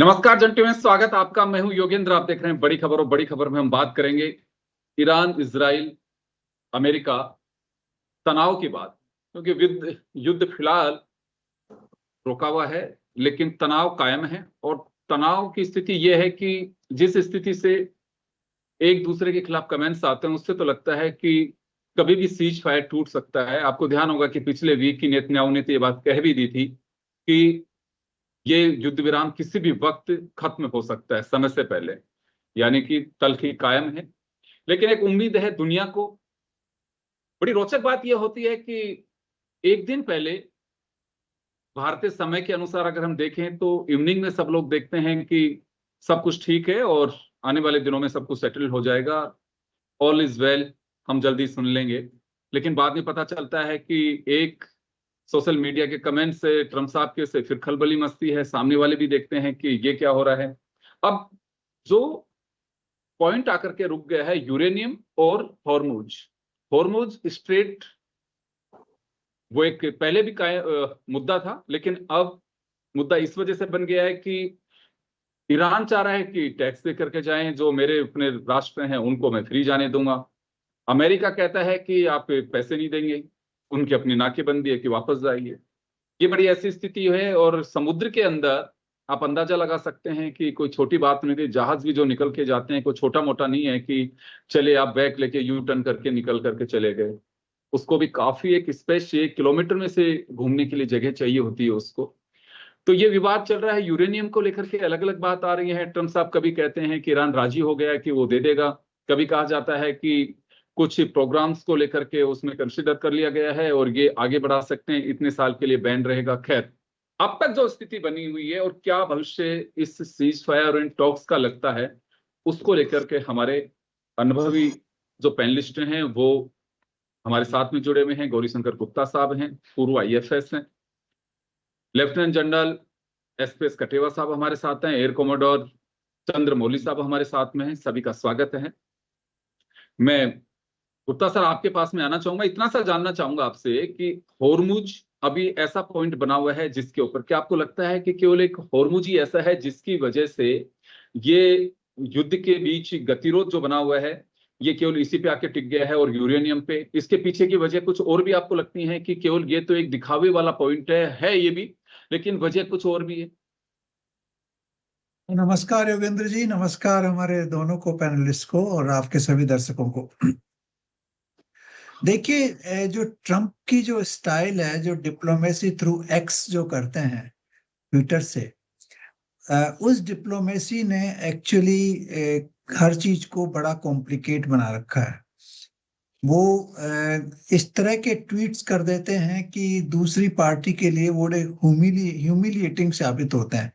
नमस्कार जंटू में स्वागत आपका। मैं हूं योगेंद्र। आप देख रहे हैं बड़ी खबर। और बड़ी खबर में हम बात करेंगे ईरान, इजराइल, अमेरिका तनाव की बात, क्योंकि युद्ध फिलहाल रुका हुआ है लेकिन तनाव कायम है। और तनाव की स्थिति यह है कि जिस स्थिति से एक दूसरे के खिलाफ कमेंट्स आते हैं उससे तो लगता है कि कभी भी सीज फायर टूट सकता है। आपको ध्यान होगा कि पिछले वीक की नेतन्याहू ने तो ये बात कह भी दी थी कि ये युद्ध विराम किसी भी वक्त खत्म हो सकता है, समय से पहले, यानी कि तल्खी कायम है। लेकिन एक उम्मीद है दुनिया को। बड़ी रोचक बात यह होती है कि एक दिन पहले भारतीय समय के अनुसार अगर हम देखें तो इवनिंग में सब लोग देखते हैं कि सब कुछ ठीक है और आने वाले दिनों में सब कुछ सेटल हो जाएगा, ऑल इज वेल, हम जल्दी सुन लेंगे। लेकिन बाद में पता चलता है कि एक सोशल मीडिया के कमेंट से, ट्रम्प साहब के से फिर खलबली मस्ती है। सामने वाले भी देखते हैं कि ये क्या हो रहा है। अब जो पॉइंट आकर के रुक गया है यूरेनियम और हॉर्मुज। हॉर्मुज स्ट्रेट वो एक पहले भी मुद्दा था, लेकिन अब मुद्दा इस वजह से बन गया है कि ईरान चाह रहा है कि टैक्स दे करके जाएं, जो मेरे अपने राष्ट्र हैं उनको मैं फ्री जाने दूंगा। अमेरिका कहता है कि आप पैसे नहीं देंगे, उनकी अपनी नाकेबंदी है कि वापस जाइए। ये बड़ी ऐसी स्थिति है। और समुद्र के अंदर आप अंदाजा लगा सकते हैं कि कोई छोटी बात नहीं थी। जहाज भी जो निकल के जाते हैं कोई छोटा मोटा नहीं है कि चले आप बैक लेके यू टर्न करके निकल करके चले गए। उसको भी काफी एक स्पेस, 1 किलोमीटर में से घूमने के लिए जगह चाहिए होती है उसको। तो ये विवाद चल रहा है यूरेनियम को लेकर के। अलग अलग बात आ रही है। ट्रम्प साहब कभी कहते हैं कि ईरान राजी हो गया है कि वो दे देगा, कभी कहा जाता है कि कुछ प्रोग्राम्स को लेकर के उसमें कंसिडर कर लिया गया है और ये आगे बढ़ा सकते हैं, इतने साल के लिए बैन रहेगा। खैर, अब तक जो स्थिति बनी हुई है और क्या भविष्य इस सीज फायर और इन टॉक्स का लगता है, उसको लेकर के हमारे अनुभवी जो पैनलिस्ट हैं वो हमारे साथ में जुड़े हुए हैं। गौरीशंकर गुप्ता साहब हैं, पूर्व आईएफएस हैं। लेफ्टिनेंट जनरल एसपीएस कटेवा साहब हमारे साथ हैं। एयर कोमोडोर चंद्रमौली साहब हमारे साथ में हैं। सभी का स्वागत है। मैं गुप्ता सर आपके पास में आना चाहूंगा, इतना सा जानना चाहूंगा आपसे कि होर्मुज अभी ऐसा पॉइंट बना हुआ है जिसके ऊपर क्या आपको लगता है कि केवल एक होर्मुज ही ऐसा है जिसकी वजह से ये युद्ध के बीच गतिरोध जो बना हुआ है ये केवल इसी पे आके टिक गया है और यूरेनियम पे? इसके पीछे की वजह कुछ और भी आपको लगती है कि केवल ये तो एक दिखावे वाला पॉइंट है ये भी, लेकिन वजह कुछ और भी है? नमस्कार योगेंद्र जी, नमस्कार हमारे दोनों को, पैनलिस्ट को और आपके सभी दर्शकों को। देखिए, जो ट्रम्प की जो स्टाइल है, जो डिप्लोमेसी थ्रू एक्स जो करते हैं ट्विटर से, उस डिप्लोमेसी ने एक्चुअली हर चीज को बड़ा कॉम्प्लिकेट बना रखा है। वो इस तरह के ट्वीट्स कर देते हैं कि दूसरी पार्टी के लिए वो ह्यूमिलिएटिंग साबित होते हैं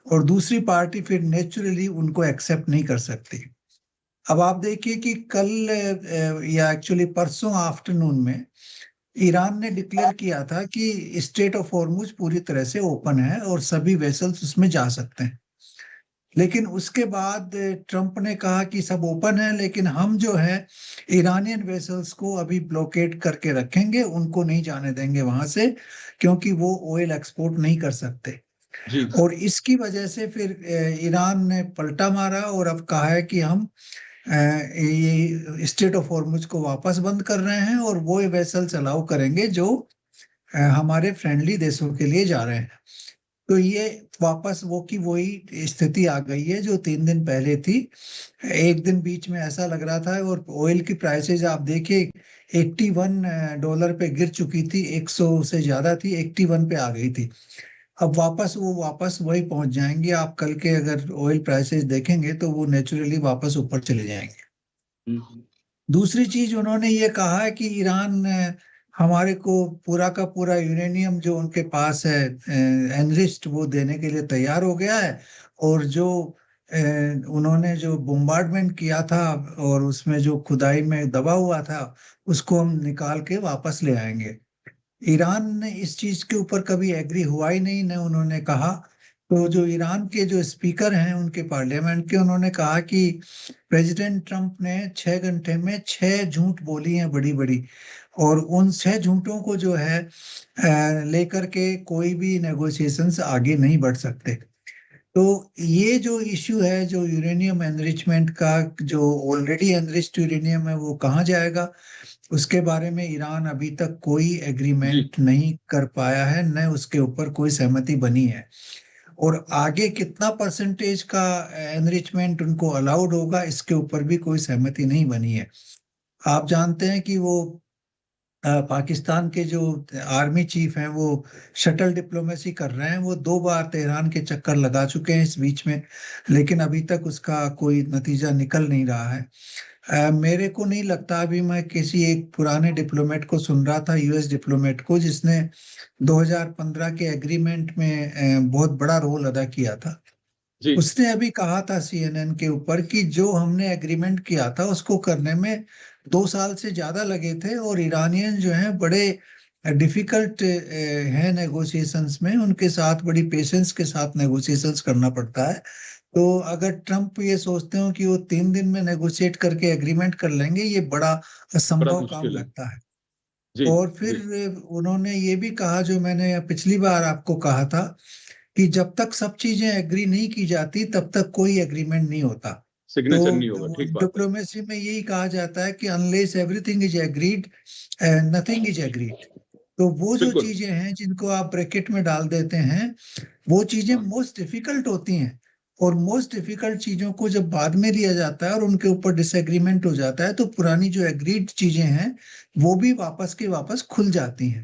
और दूसरी पार्टी फिर नेचुरली उनको एक्सेप्ट नहीं कर सकती। अब आप देखिए कि कल या एक्चुअली परसों आफ्टरनून में ईरान ने डिक्लेयर किया था कि स्ट्रेट ऑफ हॉर्मुज पूरी तरह से ओपन है और सभी वेसल्स उसमें जा सकते हैं। लेकिन उसके बाद ट्रम्प ने कहा कि सब ओपन है, लेकिन हम जो है ईरानियन वेसल्स को अभी ब्लॉकेट करके रखेंगे, उनको नहीं जाने देंगे वहां से, क्योंकि वो ऑयल एक्सपोर्ट नहीं कर सकते। जी। और इसकी वजह से फिर ईरान ने पलटा मारा और अब कहा है कि हम ये स्ट्रेट ऑफ हॉर्मुज को वापस बंद कर रहे हैं और वो वेसल्स अलाउ करेंगे जो हमारे फ्रेंडली देशों के लिए जा रहे हैं। तो ये वापस वो की वही स्थिति आ गई है जो 3 दिन पहले थी। एक दिन बीच में ऐसा लग रहा था और ऑयल की प्राइसेज आप देखिए $81 पे गिर चुकी थी, 100 से ज्यादा थी, 81 पे आ गई थी। अब वापस वही पहुंच जाएंगे। आप कल के अगर ऑयल प्राइसेस देखेंगे तो वो नेचुरली वापस ऊपर चले जाएंगे। दूसरी चीज उन्होंने ये कहा है कि ईरान हमारे को पूरा का पूरा यूरेनियम जो उनके पास है एनरिच्ड, वो देने के लिए तैयार हो गया है। और जो उन्होंने जो बोम्बार्डमेंट किया था और उसमें जो खुदाई में दबा हुआ था उसको हम निकाल के वापस ले आएंगे। ईरान ने इस चीज के ऊपर कभी एग्री हुआ ही नहीं, न उन्होंने कहा। तो जो ईरान के जो स्पीकर हैं उनके पार्लियामेंट के, उन्होंने कहा कि प्रेसिडेंट ट्रम्प ने 6 घंटे में 6 झूठ बोली हैं बड़ी बड़ी, और उन 6 झूठों को जो है लेकर के कोई भी नेगोशिएशंस आगे नहीं बढ़ सकते। तो ये जो इश्यू है, जो यूरेनियम एनरिचमेंट का, जो ऑलरेडी एनरिच्ड यूरेनियम है वो कहाँ जाएगा, उसके बारे में ईरान अभी तक कोई जी एग्रीमेंट नहीं कर पाया है, न उसके ऊपर कोई सहमति बनी है। और आगे कितना परसेंटेज का एनरिचमेंट उनको अलाउड होगा, इसके ऊपर भी कोई सहमति नहीं बनी है। आप जानते हैं कि वो पाकिस्तान के जो आर्मी चीफ हैं वो शटल डिप्लोमेसी कर रहे हैं, वो 2 बार तेहरान के चक्कर लगा चुके हैं इस बीच में, लेकिन अभी तक उसका कोई नतीजा निकल नहीं रहा है। मेरे को नहीं लगता, अभी मैं किसी एक पुराने डिप्लोमेट को सुन रहा था, यूएस डिप्लोमेट को, जिसने 2015 के एग्रीमेंट में बहुत बड़ा रोल अदा किया था। जी उसने अभी कहा था सीएनएन के ऊपर कि जो हमने एग्रीमेंट किया था उसको करने में 2 साल से ज्यादा लगे थे, और ईरानियन जो हैं बड़े डिफिकल्ट हैं नेगोशिएशंस में, उनके साथ बड़ी पेशेंस के साथ नेगोशिएशंस करना पड़ता है। तो अगर ट्रम्प ये सोचते हो कि वो 3 दिन में नेगोशिएट करके एग्रीमेंट कर लेंगे, ये बड़ा बड़ा असंभव काम मुश्किल है। लगता है। जी और फिर जी उन्होंने ये भी कहा, जो मैंने पिछली बार आपको कहा था, कि जब तक सब चीजें एग्री नहीं की जाती तब तक कोई एग्रीमेंट नहीं होता। तो सिग्नेचर नहीं होगा, ठीक बात है। डिप्लोमेसी में यही कहा जाता है कि unless everything is agreed, nothing is agreed. तो वो जो बिल्कुल। चीजें हैं जिनको आप ब्रैकेट में डाल देते हैं, वो चीजें हाँ मोस्ट डिफिकल्ट होती हैं। और मोस्ट डिफिकल्ट चीजों को जब बाद में लिया जाता है और उनके ऊपर डिसएग्रीमेंट हो जाता है, तो पुरानी जो एग्रीड चीजें हैं वो भी वापस की वापस खुल जाती हैं।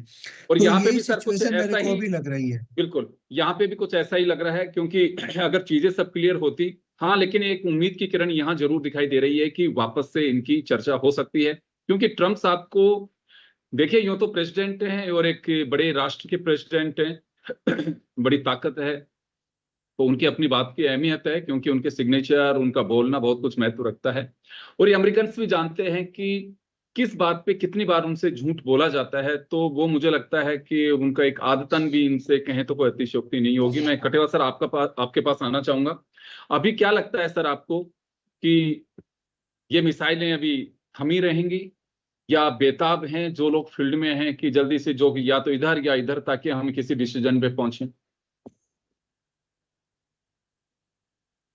और तो यहाँ पे यही भी सर कुछ सिचुएशन मेरे ऐसा को ही, अभी लग रही है। बिल्कुल यहाँ पे भी कुछ ऐसा ही लग रहा है, क्योंकि अगर चीजें सब क्लियर होती, हाँ, लेकिन एक उम्मीद की किरण यहाँ जरूर दिखाई दे रही है कि वापस से इनकी चर्चा हो सकती है। क्योंकि ट्रम्प साहब को देखिए, यूं तो प्रेसिडेंट हैं और एक बड़े राष्ट्र के प्रेसिडेंट हैं, बड़ी ताकत है, तो उनकी अपनी बात की अहमियत है, क्योंकि उनके सिग्नेचर, उनका बोलना बहुत कुछ महत्व रखता है। और ये अमेरिकन भी जानते हैं कि किस बात पे कितनी बार उनसे झूठ बोला जाता है। तो वो मुझे लगता है कि उनका एक आदतन भी इनसे कहें तो कोई अतिशयोक्ति नहीं होगी। मैं कटेवा सर आपके पास आना चाहूंगा। अभी क्या लगता है सर आपको कि ये मिसाइलें अभी थमी रहेंगी, या बेताब हैं जो लोग फील्ड में हैं कि जल्दी से जो या तो इधर या इधर, ताकि हम किसी डिसीजन पे पहुंचे?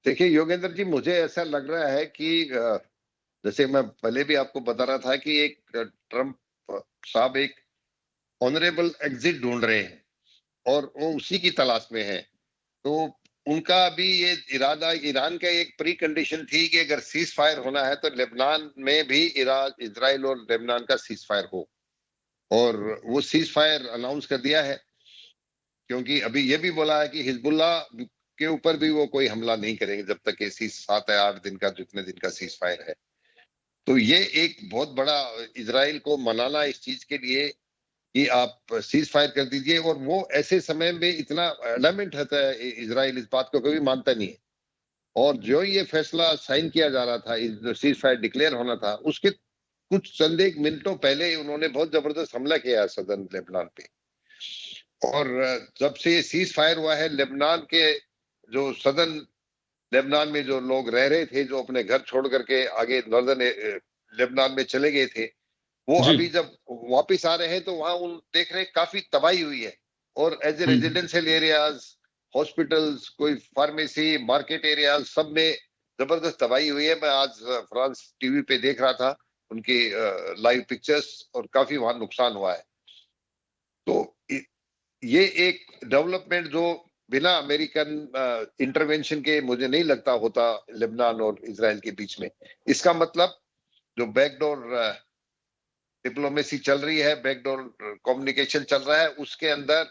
देखिए योगेंद्र जी, मुझे ऐसा लग रहा है कि जैसे मैं पहले भी आपको बता रहा था कि एक ट्रम्प साहब एक ऑनरेबल एग्जिट ढूंढ रहे हैं और वो उसी की तलाश में है। तो उनका अभी ये इरादा, ईरान का एक प्री कंडीशन थी कि अगर सीज फायर होना है तो लेबनान में भी इजराइल और लेबनान का सीज फायर हो, और वो सीज फायर अनाउंस कर दिया है। क्योंकि अभी ये भी बोला है कि हिजबुल्ला के ऊपर भी वो कोई हमला नहीं करेंगे जब तक ये 7 या 8 दिन का, जितने दिन का सीज फायर है। तो ये एक बहुत बड़ा इजराइल को मनाना इस चीज के लिए कि आप सीज फायर कर दीजिए, और वो ऐसे समय में इतना एडमेंट रहता है इजराइल, इस बात को कभी मानता नहीं है। और जो ये फैसला साइन किया जा रहा था, जो सीज फायर डिक्लेयर होना था, उसके कुछ चंद एक मिनटों पहले उन्होंने बहुत जबरदस्त हमला किया है सदर्न लेबनान पे। और जब से ये सीज फायर हुआ है, लेबनान के जो सदर्न लेबनान में जो लोग रह रहे थे, जो अपने घर छोड़ करके आगे नॉर्दर्न लेबनान में चले गए थे, वो जी अभी जब वापस आ रहे हैं तो वहां उन देख रहे काफी तबाही हुई है। और as a residential areas, hospitals, कोई फार्मेसी, मार्केट एरियाज, सब में जबरदस्त तबाही हुई है। मैं आज फ्रांस टीवी पे देख रहा था उनकी लाइव पिक्चर्स, और काफी वहां नुकसान हुआ है। तो ये एक डेवलपमेंट जो बिना अमेरिकन इंटरवेंशन के मुझे नहीं लगता होता लेबनान और इजराइल के बीच में। इसका मतलब जो बैकडोर डिप्लोमेसी चल रही है, बैकडोर कम्युनिकेशन चल रहा है, उसके अंदर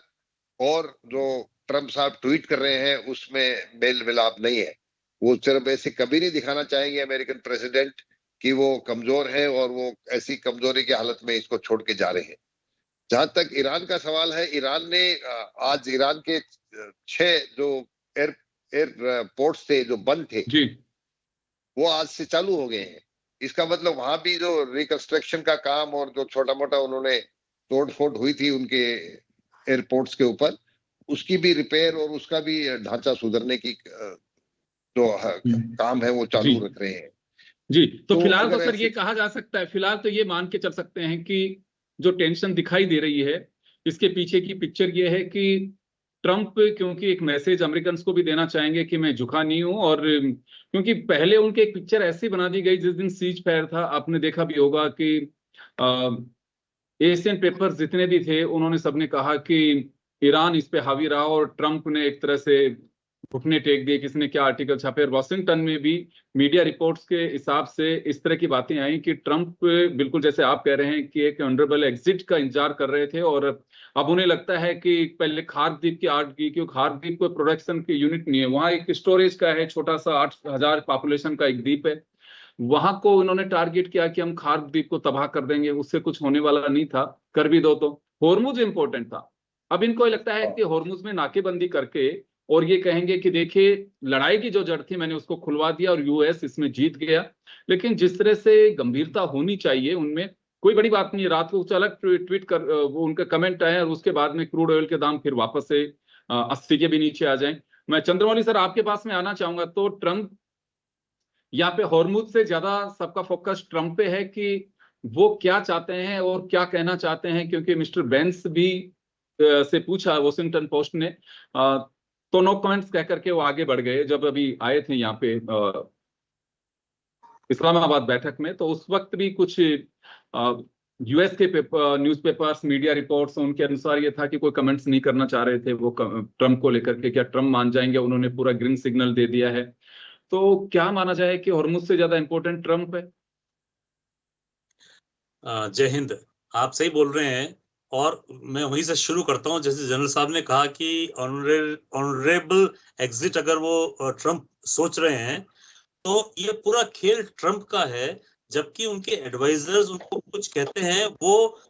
और जो ट्रम्प साहब ट्वीट कर रहे हैं उसमें मेल मिलाप नहीं है। वो सिर्फ ऐसे कभी नहीं दिखाना चाहेंगे अमेरिकन प्रेसिडेंट कि वो कमजोर है और वो ऐसी कमजोरी की हालत में इसको छोड़ के जा रहे हैं। जहां तक ईरान का सवाल है, ईरान ने आज ईरान के 6 जो एयरपोर्ट्स थे जो बंद थे, जी वो आज से चालू हो गए हैं। इसका मतलब वहां भी जो रिकंस्ट्रक्शन का काम और जो छोटा मोटा उन्होंने तोड़ फोड़ हुई थी उनके एयरपोर्ट्स के ऊपर, उसकी भी रिपेयर और उसका भी ढांचा सुधरने की जो काम है वो जी चालू रख रहे हैं। जी। तो तो फिलहाल तो अगर सर ये ऐसे, कहा जा सकता है, फिलहाल तो ये मान के चल सकते हैं कि जो टेंशन दिखाई दे रही है, इसके पीछे की पिक्चर ये है कि ट्रम्प क्योंकि एक मैसेज अमेरिकन को भी देना चाहेंगे कि मैं झुका नहीं हूं, और क्योंकि पहले उनके एक पिक्चर ऐसी बना दी गई जिस दिन सीज फायर था, आपने देखा भी होगा कि एशियन पेपर्स जितने भी थे उन्होंने सबने कहा कि ईरान इस पे हावी रहा, और ट्रम्प ने एक तरह से घुटने टेक दिए, किसने क्या आर्टिकल छापे। और वॉशिंगटन में भी मीडिया रिपोर्ट्स के हिसाब से इस तरह की बातें आई कि ट्रम्प बिल्कुल जैसे आप कह रहे हैं कि एक ऑनरेबल एग्जिट का इंतजार कर रहे थे, और अब उन्हें लगता है कि पहले खारद्वीप की आग की, क्योंकि खारद्वीप कोई प्रोडक्शन की यूनिट नहीं है, वहां एक स्टोरेज का है, छोटा सा 8,000 पॉपुलेशन का एक द्वीप है, वहां को उन्होंने टारगेट किया कि हम खारद्वीप को तबाह कर देंगे, उससे कुछ होने वाला नहीं था, कर भी दो तो। होर्मुज इंपॉर्टेंट था, अब इनको लगता है कि होर्मुज में नाकेबंदी करके और ये कहेंगे कि देखिए लड़ाई की जो जड़ थी मैंने उसको खुलवा दिया और यूएस इसमें जीत गया। लेकिन जिस तरह से गंभीरता होनी चाहिए उनमें, कोई बड़ी बात नहीं है, रात को कुछ अलग ट्वीट कर वो उनके कमेंट आए और उसके बाद में क्रूड ऑयल के दाम फिर वापस से 80 के भी नीचे आ जाएं। मैं चंद्रमौली सर आपके पास में आना चाहूंगा, तो ट्रम्प यहाँ पे हॉर्मुज से ज्यादा सबका फोकस ट्रम्प पे है कि वो क्या चाहते हैं और क्या कहना चाहते हैं, क्योंकि मिस्टर बेंस भी से पूछा वॉशिंगटन पोस्ट ने, तो नो कमेंट्स कह करके वो आगे बढ़ गए। जब अभी आए थे यहाँ पे इस्लामाबाद बैठक में, तो उस वक्त भी कुछ यूएस के न्यूज़पेपर्स मीडिया रिपोर्ट्स उनके अनुसार ये था कि कोई कमेंट्स नहीं करना चाह रहे थे वो ट्रम्प को लेकर के, क्या ट्रम्प मान जाएंगे, उन्होंने पूरा ग्रीन सिग्नल दे दिया है। तो क्या माना जाए कि हॉर्मुज से ज्यादा इंपॉर्टेंट ट्रम्प है? जय हिंद, आप सही बोल रहे हैं, और मैं वहीं से शुरू करता हूं। जैसे जनरल साहब ने कहा कि ऑनरेबल एग्जिट अगर वो ट्रम्प सोच रहे हैं, तो ये पूरा खेल ट्रम्प का है, जबकि उनके एडवाइजर्स उनको कुछ कहते हैं, वो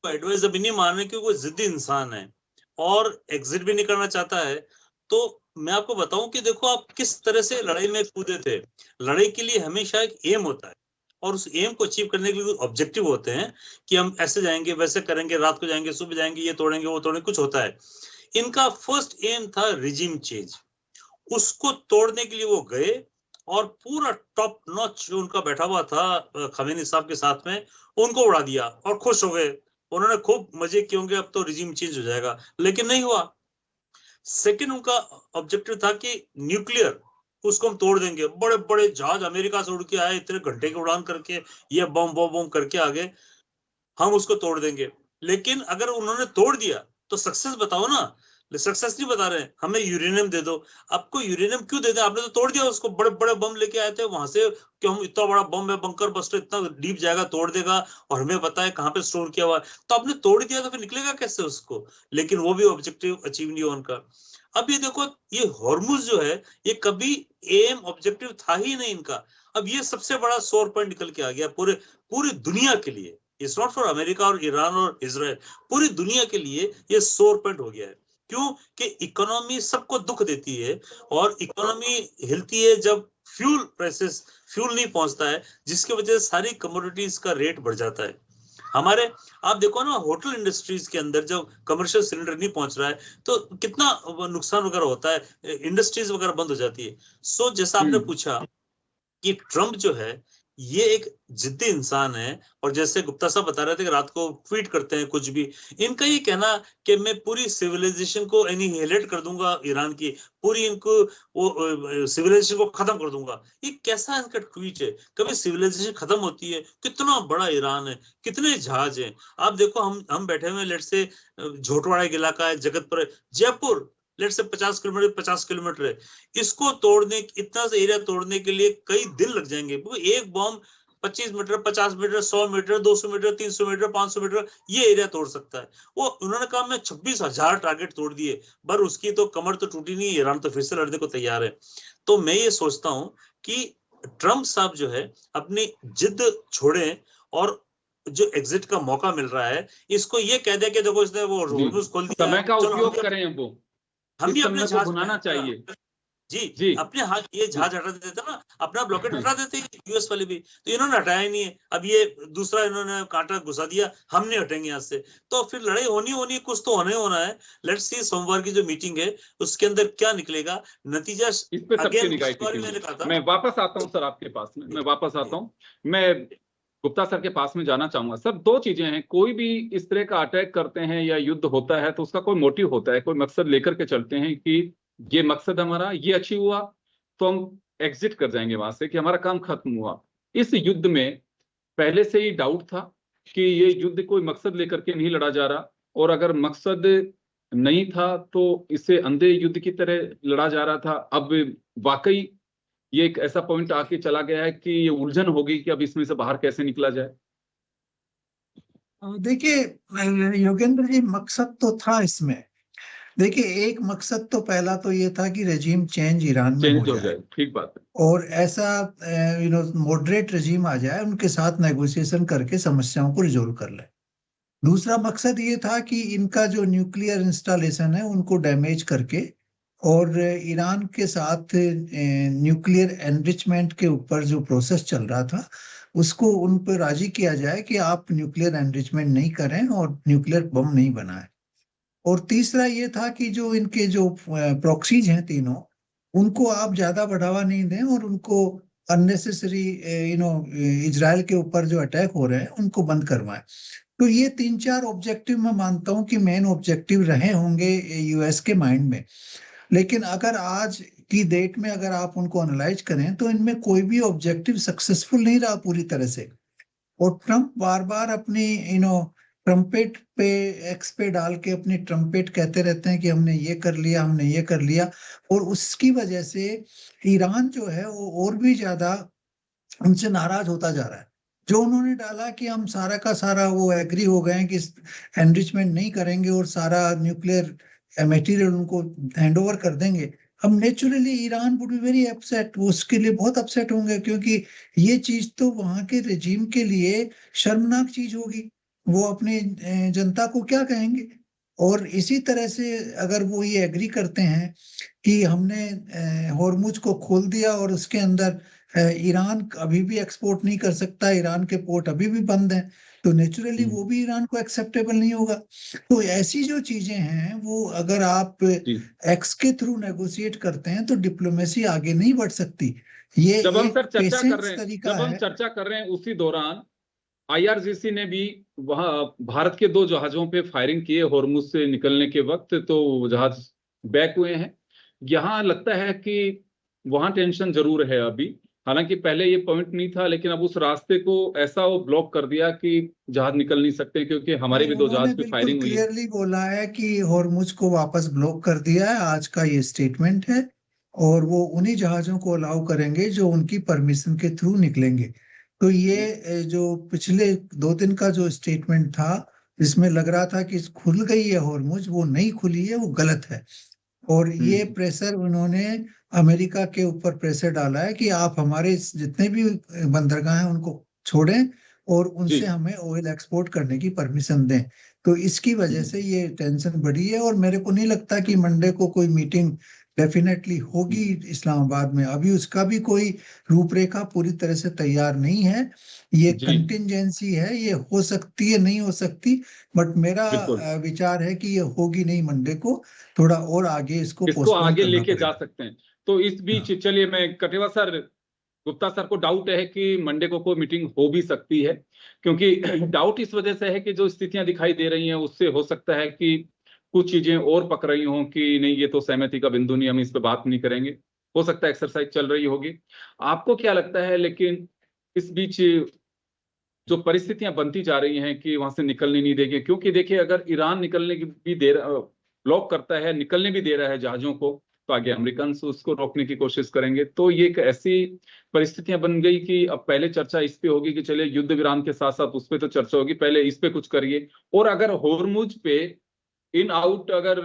एडवाइजर भी नहीं मान रहे क्योंकि वो जिद्दी इंसान है और एग्जिट भी नहीं करना चाहता है। तो मैं आपको बताऊं कि देखो आप किस तरह से लड़ाई में कूदे थे। लड़ाई के लिए हमेशा एक एम होता है, और उस एम को अचीव करने के लिए ऑब्जेक्टिव होते हैं कि हम ऐसे जाएंगे, वैसे करेंगे, रात को जाएंगे, सुबह जाएंगे, ये तोड़ेंगे, वो तोड़ेंगे, कुछ होता है। इनका फर्स्ट एम था रिजीम चेंज, उसको तोड़ने के लिए वो गए, और पूरा टॉप नॉच जो उनका बैठा हुआ था खमेनी साहब के साथ में, उनको उड़ा दिया और खुश हो गए। उन्होंने खूब मजे किए होंगे, अब तो रिजीम चेंज हो जाएगा, लेकिन नहीं हुआ। सेकंड उनका ऑब्जेक्टिव था कि न्यूक्लियर, उसको हम तोड़ देंगे। बड़े बड़े जहाज अमेरिका से उड़ के आए, इतने घंटे की उड़ान करके, ये बम बम बम करके आगे, हम उसको तोड़ देंगे। लेकिन अगर उन्होंने तोड़ दिया तो सक्सेस बताओ ना, सक्सेस नहीं बता रहे, हमें यूरेनियम दे दो। आपको यूरेनियम क्यों दे दे, आपने तो तोड़ दिया उसको। बड़े बड़े बम लेके आए थे वहां से कि हम इतना बड़ा बम है, बंकर बस्टर इतना डीप जाएगा, तोड़ देगा, और हमें पता है कहाँ पे स्टोर किया हुआ है। तो आपने तोड़ दिया तो फिर निकलेगा कैसे उसको? लेकिन वो भी ऑब्जेक्टिव अचीव नहीं हुआ उनका। अब ये देखो, ये हॉर्मुज जो है, ये कभी एम ऑब्जेक्टिव था ही नहीं इनका। अब ये सबसे बड़ा सोर पॉइंट निकल के आ गया पूरी दुनिया के लिए। इट्स नॉट फॉर अमेरिका और ईरान और इजराइल, पूरी दुनिया के लिए ये सोर पॉइंट हो गया है। क्यों? कि इकोनॉमी सबको दुख देती है, और इकोनॉमी हिलती है जब फ्यूल नहीं पहुंचता है, जिसकी वजह से सारी कमोडिटीज का रेट बढ़ जाता है। हमारे आप देखो ना, होटल इंडस्ट्रीज के अंदर जब कमर्शियल सिलेंडर नहीं पहुंच रहा है तो कितना नुकसान वगैरह होता है, इंडस्ट्रीज वगैरह बंद हो जाती है। सो जैसा आपने पूछा कि ट्रम्प जो है ये एक जिद्दी इंसान है, और जैसे गुप्ता साहब बता रहे थे कि रात को ट्वीट करते हैं कुछ भी, इनका ये कहना कि मैं पूरी सिविलाइजेशन को एनिहिलेट कर दूंगा, ईरान की पूरी इनको वो सिविलाइजेशन को खत्म कर दूंगा, ये कैसा इनका ट्वीट है? कभी सिविलाइजेशन खत्म होती है? कितना बड़ा ईरान है, कितने जहाज हैं। आप देखो, हम बैठे हुए लेट से झोटवाड़ा एक इलाका है, जगतपुर, जयपुर लेट से 50 किलोमीटर है। इसको तोड़ने, इतना सा एरिया तोड़ने के लिए कई दिन लग जाएंगे। एक bomb 25 metre, 50 metre, 100 metre, 200 metre, 300 metre, 500 metre ये एरिया तोड़ सकता है। वो उन्होंने कहा मैं 26,000 टारगेट तोड़ दिए, पर उसकी तो कमर तो टूटी नहीं, ईरान तो फिर से लड़ने को तैयार है। तो मैं ये सोचता हूं कि ट्रम्प साहब जो है अपनी जिद छोड़े, और जो एग्जिट का मौका मिल रहा है इसको ये कह दे कि देखो इसने वो हॉर्मुज खोल दिया, समय का उपयोग करें, वो हम भी अपने जहाज बनाना चाहिए। जी अपने हाथ ये जहाज हटा देते ना, अपना ब्लॉकेट हटा देते यूएस वाले भी, तो इन्होंने हटाया ही नहीं है। अब ये दूसरा इन्होंने कांटा घुसा दिया, हम नहीं हटेंगे यहाँ से, तो फिर लड़ाई होनी कुछ तो होने होना है। लेट्स सी सोमवार की जो मीटिंग है उसके अंदर क्या निकलेगा नतीजा। इस पे सबकी निगाह टिकेगी। मैं वापस आता हूँ सर आपके पास में, मैं वापस आता हूँ। मैं गुप्ता सर के पास में जाना चाहूंगा। सर, दो चीजें हैं, कोई भी इस तरह का अटैक करते हैं या युद्ध होता है तो उसका कोई मोटिव होता है, कोई मकसद लेकर के चलते हैं कि ये मकसद हमारा, ये अचीव हुआ तो हम एग्जिट कर जाएंगे वहां से, कि हमारा काम खत्म हुआ। इस युद्ध में पहले से ही डाउट था कि ये युद्ध कोई मकसद लेकर के नहीं लड़ा जा रहा, और अगर मकसद नहीं था तो इसे अंधे युद्ध की तरह लड़ा जा रहा था। अब वाकई ये एक ऐसा पॉइंट आके चला गया है कि ये उलझन हो गई कि अब इसमें से बाहर कैसे निकला जाए। देखिए योगेंद्र जी, मकसद तो था इसमें। देखिए, एक मकसद तो पहला तो ये था कि रजीम चेंज ईरान में चेंज हो हो जाए, ठीक बात है। और ऐसा मॉडरेट रजीम आ जाए, उनके साथ नेगोशिएशन करके समस्याओं को रिजोल्व कर ले। दूसरा मकसद ये था कि इनका जो न्यूक्लियर इंस्टॉलेशन है उनको डैमेज करके और ईरान के साथ न्यूक्लियर एनरिचमेंट के ऊपर जो प्रोसेस चल रहा था उसको उन पर राजी किया जाए कि आप न्यूक्लियर एनरिचमेंट नहीं करें और न्यूक्लियर बम नहीं बनाएं। और तीसरा ये था कि जो इनके जो प्रॉक्सीज हैं तीनों, उनको आप ज्यादा बढ़ावा नहीं दें और उनको अननेसेसरी इजराइल के ऊपर जो अटैक हो रहे हैं उनको बंद करवाएं। तो ये 3-4 ऑब्जेक्टिव मैं मानता हूं कि मेन ऑब्जेक्टिव रहे होंगे यूएस के माइंड में। लेकिन अगर आज की डेट में अगर आप उनको एनालाइज करें तो इनमें कोई भी ऑब्जेक्टिव सक्सेसफुल नहीं रहा पूरी तरह से। और ट्रम्प बार बार अपनी ट्रम्पेट पे एक्स पे डाल के अपनी ट्रम्पेट कहते रहते हैं कि हमने ये कर लिया, हमने ये कर लिया, और उसकी वजह से ईरान जो है वो और भी ज्यादा उनसे नाराज होता जा रहा है। जो उन्होंने डाला कि हम सारा का सारा वो एग्री हो गए हैं कि एनरिचमेंट नहीं करेंगे और सारा न्यूक्लियर मटेरियल उनको हैंडओवर कर देंगे, हम naturally Iran would be very upset, वो उसके लिए बहुत अपसेट होंगे, क्योंकि ये चीज तो वहां के रेजिम के लिए शर्मनाक चीज होगी। वो अपनी जनता को क्या कहेंगे। और इसी तरह से अगर वो ये एग्री करते हैं कि हमने हॉर्मुज को खोल दिया और उसके अंदर ईरान अभी भी एक्सपोर्ट नहीं कर सकता, ईरान के पोर्ट अभी भी बंद हैं, तो नेचुरली वो भी ईरान को एक्सेप्टेबल नहीं होगा। तो ऐसी जो चीजें हैं वो अगर आप एक्स के थ्रू नेगोशिएट करते हैं तो डिप्लोमेसी आगे नहीं बढ़ सकती। ये जब हम एक सर चर्चा कर रहे हैं, तरीका जब हम है। चर्चा कर रहे हैं उसी दौरान आईआरजीसी ने भी वहां भारत के 2 जहाजों पे फायरिंग किए हॉर्मुज से निकलने के वक्त, तो जहाज बैक हुए हैं। यहाँ लगता है कि वहां टेंशन जरूर है अभी, हालांकि पहले ये पॉइंट नहीं था, लेकिन अब उस रास्ते को ऐसा वो ब्लॉक कर दिया कि जहाज निकल नहीं सकते, क्योंकि हमारे भी 2 उन्होंने जहाज पे बिल्कुल फायरिंग हुई है। क्लियरली बोला है कि हॉर्मुज को वापस ब्लॉक कर दिया है, आज का ये स्टेटमेंट है, और वो उन्हीं जहाजों को अलाउ करेंगे जो उनकी परमिशन के थ्रू निकलेंगे। तो ये जो पिछले 2 दिन का जो स्टेटमेंट था जिसमें लग रहा था कि खुल गई है हॉर्मुज, वो नहीं खुली है, वो गलत है। और ये प्रेशर उन्होंने अमेरिका के ऊपर प्रेशर डाला है कि आप हमारे जितने भी बंदरगाह हैं उनको छोड़ें और उनसे हमें ऑयल एक्सपोर्ट करने की परमिशन दें। तो इसकी वजह से ये टेंशन बढ़ी है और मेरे को नहीं लगता कि मंडे को कोई मीटिंग डेफिनेटली होगी इस्लामाबाद में। अभी उसका भी कोई रूपरेखा पूरी तरह से तैयार नहीं है। ये कंटिंजेंसी है, ये हो सकती है, नहीं हो सकती, बट मेरा विचार है कि ये होगी नहीं मंडे को, थोड़ा और आगे इसको आगे लेके जा सकते हैं। तो इस बीच चलिए, मैं कटेवा सर, गुप्ता सर को डाउट है कि मंडे को कोई मीटिंग हो भी सकती है, क्योंकि डाउट इस वजह से है कि जो स्थितियां दिखाई दे रही हैं उससे हो सकता है कि कुछ चीजें और पक रही हों कि नहीं ये तो सहमति का बिंदु नहीं, हम इस पे बात नहीं करेंगे। हो सकता है एक्सरसाइज चल रही होगी। आपको क्या लगता है? लेकिन इस बीच जो परिस्थितियां बनती जा रही हैं कि वहां से निकलने नहीं देंगे, क्योंकि देखिए अगर ईरान निकलने की भी ब्लॉक करता है, निकलने भी दे रहा है जहाजों को, तो आगे अमेरिकन उसको रोकने की कोशिश करेंगे। तो ये एक ऐसी परिस्थितियां बन गई कि अब पहले चर्चा इस पे होगी कि चलिए युद्ध विराम के साथ साथ उस पे तो चर्चा होगी, पहले इस पे कुछ करिए। और अगर हॉर्मुज पे इन आउट अगर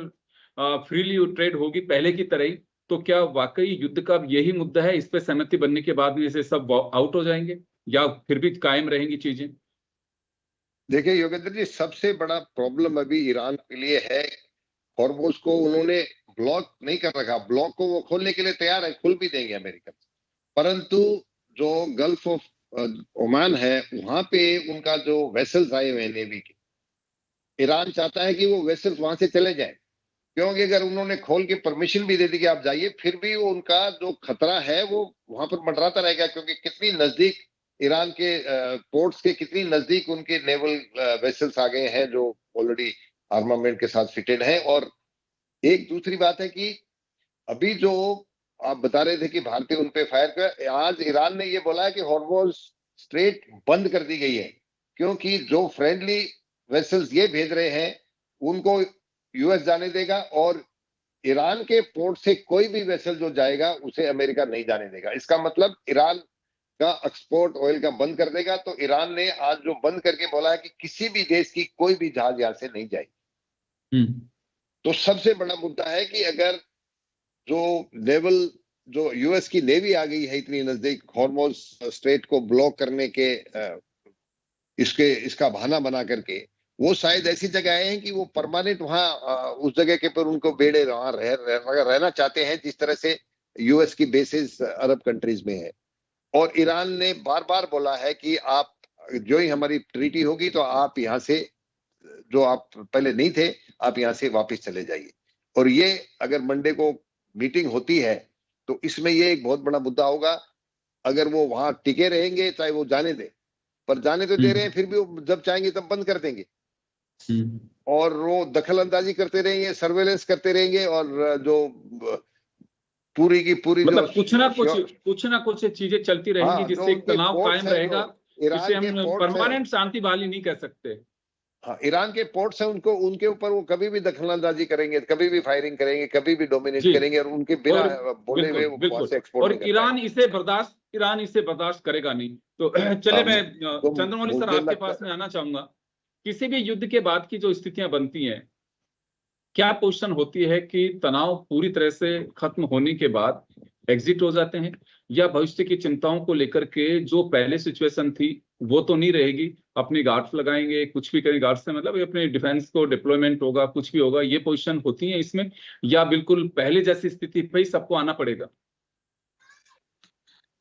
फ्रीली ट्रेड होगी पहले की तरह ही, तो क्या वाकई युद्ध का यही मुद्दा है? इस पे सहमति बनने के बाद में से सब आउट हो जाएंगे या फिर भी कायम रहेंगी चीजें? देखिए योगेंद्र जी, सबसे बड़ा प्रॉब्लम अभी ईरान के लिए है, हॉर्मुज को उन्होंने ब्लॉक नहीं कर रखा। ब्लॉक को वो खोलने के लिए तैयार है, खुल भी देंगे अमेरिका, परंतु जो गल्फ ऑफ ओमान है वहां पे उनका जो वेसल्स आए हुए हैं नेवी के, ईरान चाहता है कि वो वेसल्स वहां से चले जाए, क्योंकि अगर उन्होंने खोल के परमिशन भी दे दी कि आप जाइए, फिर भी वो उनका जो खतरा है वो वहां पर मंडराता रहेगा, क्योंकि कितनी नजदीक ईरान के पोर्ट्स के कितनी नजदीक उनके नेवल वेसल्स आ गए हैं जो ऑलरेडी आर्मामेंट के साथ फिटेड हैं। और एक दूसरी बात है कि अभी जो आप बता रहे थे कि भारतीय उन पे फायर कर, आज ईरान ने ये बोला है कि हॉर्मुज स्ट्रेट बंद कर दी गई है, क्योंकि जो फ्रेंडली वेसल्स ये भेज रहे हैं उनको यूएस जाने देगा, और ईरान के पोर्ट से कोई भी वेसल जो जाएगा उसे अमेरिका नहीं जाने देगा। इसका मतलब ईरान का एक्सपोर्ट ऑयल का बंद कर देगा। तो ईरान ने आज जो बंद करके बोला है कि किसी भी देश की कोई भी जहाज यहां से नहीं जाएगी। तो सबसे बड़ा मुद्दा है कि अगर जो नेवल जो यूएस की नेवी आ गई है इतनी नजदीक हॉर्मुज स्ट्रेट को ब्लॉक करने के इसका बहाना बना करके, वो शायद ऐसी जगह आए हैं कि वो परमानेंट वहां उस जगह के पर उनको बेड़े वहां रहना चाहते हैं, जिस तरह से यूएस की बेसिस अरब कंट्रीज में है। और ईरान ने बार बार बोला है कि आप जो ही हमारी ट्रीटी होगी तो आप यहाँ से, जो आप पहले नहीं थे, आप यहाँ से वापस चले जाइए। और ये अगर मंडे को मीटिंग होती है तो इसमें ये एक बहुत बड़ा मुद्दा होगा। अगर वो वहां टिके रहेंगे, चाहे वो जाने दे, पर जाने तो दे रहे हैं, फिर भी वो जब चाहेंगे तब बंद कर देंगे और वो दखल अंदाजी करते रहेंगे, सर्वेलेंस करते रहेंगे, और जो पूरी की पूरी मतलब कुछ ना कुछ चीजें चलती रहेंगी जिससे एक तनाव कायम रहेगा, जिसे हम परमानेंट शांति बहाली नहीं कह सकते। हाँ, ईरान के पोर्ट्स हैं, उनको उनके ऊपर वो कभी भी दखलंदाजी करेंगे, कभी भी फायरिंग करेंगे, कभी भी डोमिनेट करेंगे, और उनके बिना बोले हुए वो वहां से एक्सपोर्ट और ईरान इसे बर्दाश्त करेगा नहीं। तो चले, मैं चंद्रमौली सर आपके पास में आना चाहूंगा। किसी भी युद्ध के बाद की जो स्थितियां बनती हैं, क्या पोजीशन होती है कि तनाव पूरी तरह से खत्म होने के बाद एग्जिट हो जाते हैं, या भविष्य की चिंताओं को लेकर के जो पहले सिचुएशन थी वो तो नहीं रहेगी, अपनी गार्ड्स लगाएंगे, कुछ भी करेंगे, गार्ड्स से मतलब अपने डिफेंस को डिप्लॉयमेंट होगा, कुछ भी होगा, ये पोजीशन होती है इसमें, या बिल्कुल पहले जैसी स्थिति पे ही सबको आना पड़ेगा?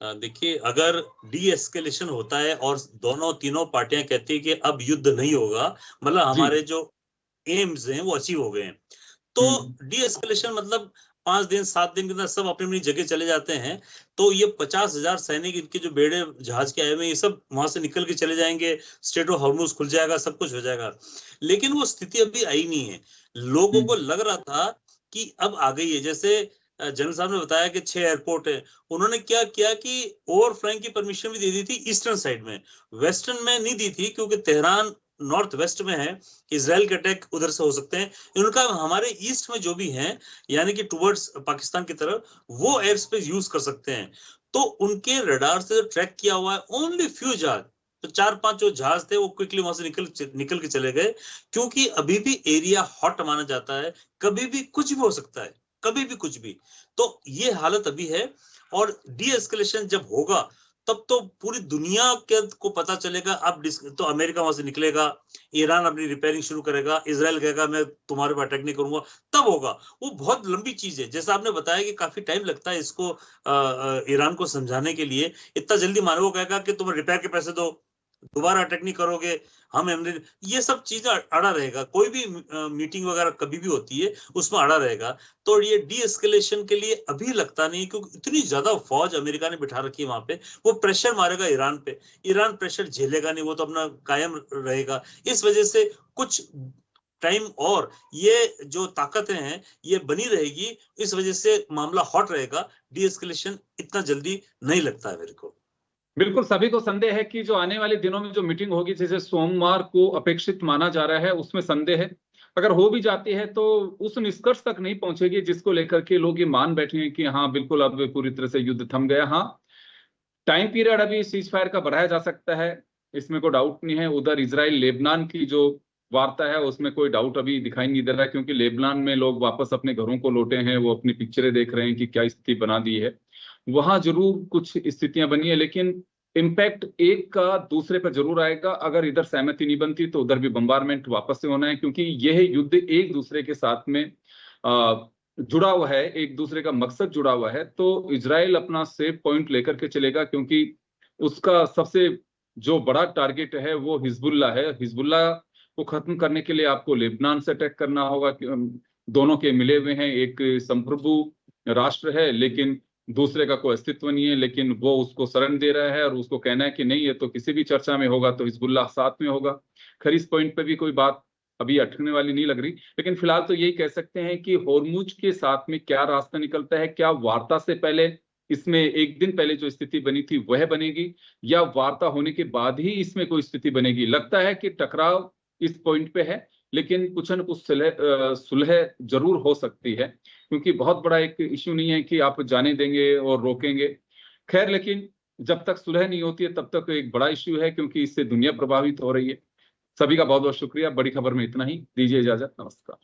देखिए, अगर डी एस्केलेशन होता है और दोनों तीनों पार्टियां कहती है कि अब युद्ध नहीं होगा, मतलब हमारे जो एम्स हैं वो अचीव हो गए हैं, तो डी एस्केलेशन मतलब 5 दिन 7 दिन के अंदर सब अपनी अपनी जगह चले जाते हैं, तो ये 50,000 सैनिक इनके जो बेड़े जहाज के आए हुए, ये सब वहां से निकल के चले जाएंगे, स्ट्रेट ऑफ हॉर्मुज खुल जाएगा, सब कुछ हो जाएगा। लेकिन वो स्थिति अभी आई नहीं है। लोगों को लग रहा था कि अब आ गई है। जैसे जनरल साहब ने बताया कि 6 एयरपोर्ट है, उन्होंने क्या किया कि ओवरफ्लाइंग की परमिशन भी दे दी थी ईस्टर्न साइड में, वेस्टर्न में नहीं दी थी, क्योंकि तेहरान नॉर्थ वेस्ट में है, इजराइल के अटैक उधर से हो सकते हैं। इनका हमारे ईस्ट में जो भी हैं, यानी कि टुवर्ड्स पाकिस्तान की तरफ, वो एयर स्पेस यूज कर सकते हैं। तो उनके रडार से जो ट्रैक किया हुआ है, ओनली फ्यू जहाज, तो 4-5 जो जहाज थे वो क्विकली वहां से निकल के चले गए, क्योंकि अभी भी एरिया हॉट माना जाता है, कभी भी कुछ भी हो सकता है, कभी भी कुछ भी। तो ये हालत अभी है, और डी एस्केलेशन जब होगा तब तो पूरी दुनिया के को पता चलेगा। अब तो अमेरिका वहां से निकलेगा, ईरान अपनी रिपेयरिंग शुरू करेगा, इजराइल कहेगा मैं तुम्हारे पर अटैक नहीं करूंगा, तब होगा। वो बहुत लंबी चीज है, जैसा आपने बताया कि काफी टाइम लगता है इसको ईरान को समझाने के लिए। इतना जल्दी मानो वो कहेगा कि तुम रिपेयर के पैसे दो, दोबारा अटैक नहीं करोगे, हमने ये सब चीजें अड़ा रहेगा। कोई भी मीटिंग वगैरह कभी भी होती है उसमें अड़ा रहेगा। तो ये डी एस्केलेशन के लिए अभी लगता नहीं, क्योंकि इतनी ज्यादा फौज अमेरिका ने बिठा रखी है वहां पे, वो प्रेशर मारेगा ईरान पे, ईरान प्रेशर झेलेगा नहीं, वो तो अपना कायम रहेगा। इस वजह से कुछ टाइम और ये जो ताकतें हैं ये बनी रहेगी, इस वजह से मामला हॉट रहेगा। डी एस्केलेशन इतना जल्दी नहीं लगता है मेरे को। बिल्कुल, सभी को संदेह है कि जो आने वाले दिनों में जो मीटिंग होगी, जिसे सोमवार को अपेक्षित माना जा रहा है, उसमें संदेह है। अगर हो भी जाती है तो उस निष्कर्ष तक नहीं पहुंचेगी जिसको लेकर के लोग ये मान बैठे हैं कि हाँ बिल्कुल अब पूरी तरह से युद्ध थम गया। हाँ, टाइम पीरियड अभी सीज फायर का बढ़ाया जा सकता है, इसमें कोई डाउट नहीं है। उधर इजराइल लेबनान की जो वार्ता है उसमें कोई डाउट अभी दिखाई नहीं दे रहा है, क्योंकि लेबनान में लोग वापस अपने घरों को लौटे हैं, वो अपनी पिक्चरें देख रहे हैं कि क्या स्थिति बना दी है। वहां जरूर कुछ स्थितियां बनी है, लेकिन इम्पैक्ट एक का दूसरे पर जरूर आएगा। अगर इधर सहमति नहीं बनती तो उधर भी बम्बारमेंट वापस से होना है, क्योंकि यह युद्ध एक दूसरे के साथ में जुड़ा हुआ है, एक दूसरे का मकसद जुड़ा हुआ है। तो इजराइल अपना सेफ पॉइंट लेकर के चलेगा, क्योंकि उसका सबसे जो बड़ा टारगेट है वो हिजबुल्ला है। हिजबुल्ला को खत्म करने के लिए आपको लेबनान से अटैक करना होगा। दोनों के मिले हुए हैं, एक संप्रभु राष्ट्र है, लेकिन दूसरे का कोई अस्तित्व नहीं है, लेकिन वो उसको शरण दे रहा है और उसको कहना है कि नहीं, ये तो किसी भी चर्चा में होगा तो हिजबुल्लाह साथ में होगा। खैर इस पॉइंट पे भी कोई बात अभी अटकने वाली नहीं लग रही, लेकिन फिलहाल तो यही कह सकते हैं कि होर्मुज के साथ में क्या रास्ता निकलता है, क्या वार्ता से पहले, इसमें एक दिन पहले जो स्थिति बनी थी वह बनेगी, या वार्ता होने के बाद ही इसमें कोई स्थिति बनेगी। लगता है कि टकराव इस पॉइंट पे है, लेकिन कुछ न कुछ सुलह जरूर हो सकती है, क्योंकि बहुत बड़ा एक इश्यू नहीं है कि आप जाने देंगे और रोकेंगे। खैर, लेकिन जब तक सुलह नहीं होती है तब तक एक बड़ा इश्यू है, क्योंकि इससे दुनिया प्रभावित हो रही है। सभी का बहुत बहुत शुक्रिया। बड़ी खबर में इतना ही, दीजिए इजाजत, नमस्कार।